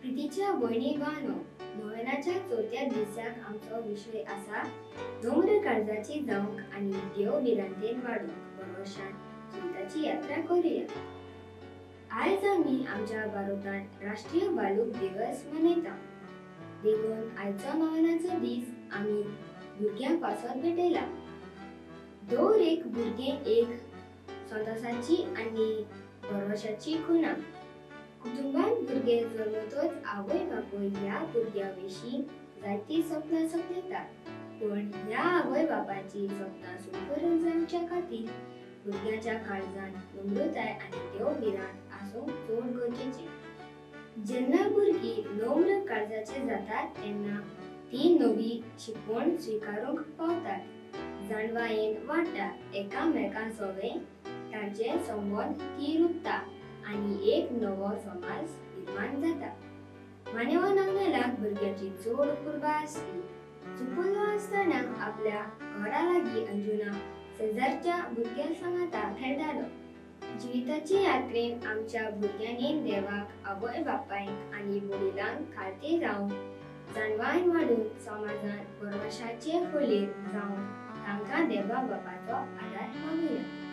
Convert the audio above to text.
प्रितीच्या भयणी भावांनो, नोव्हेनाच्या चवथ्या दिसाक आमचो विषय आसा दोंगर काळजाची जावंक आनी देव बिरांतेन वाडूंक भरवशान जिविताची यात्रा करूया। आज आमी आमच्या भारतांत राष्ट्रीय बालूक दिवस मनयता। देखून आयचो नोव्हेनाचो दीस आमी भुरग्यांक पासत भेटयला। दर एक भुरगें एक संतोषाची आनी भरवशाची खुणा। कुटुंबांत भुरगे जल्मतच आवय बापूय ह्या भुरग्या विशीं जायती सपनां सपयतात, पण ह्या आवय बापाची सपनां सुखकरून जावच्या खातीर भुरग्याच्या काळजांत नम्रताय आनी देव बिरांत आसूंक चड गरजेचें। जेन्ना भुरगीं नम्र काळजाचे जातात तेन्ना ती नवी शिकवण स्विकारूंक पावतात, जाणवायेन वाडटा, एकामेकां सवें तांचे संबंद ती रुपता आनी एक नवो समाज निर्माण जाता। मानेवा नवनेलाक भुरग्याची चड कुर्बा आसली। चुकलो आसतना आपल्या घरा लागीं अंजुना शेजारच्या भुरग्या सांगाता खेळटालो। जिविताचे यात्रेन आमच्या भुरग्यांनी देवाक, आवय बापायक आनी वडिलांक खातीर रावून जाणवायेन वाडून समाजांत भरवशाचे खोलीर जावन तांकां देवा बापाचो आदार मागुया।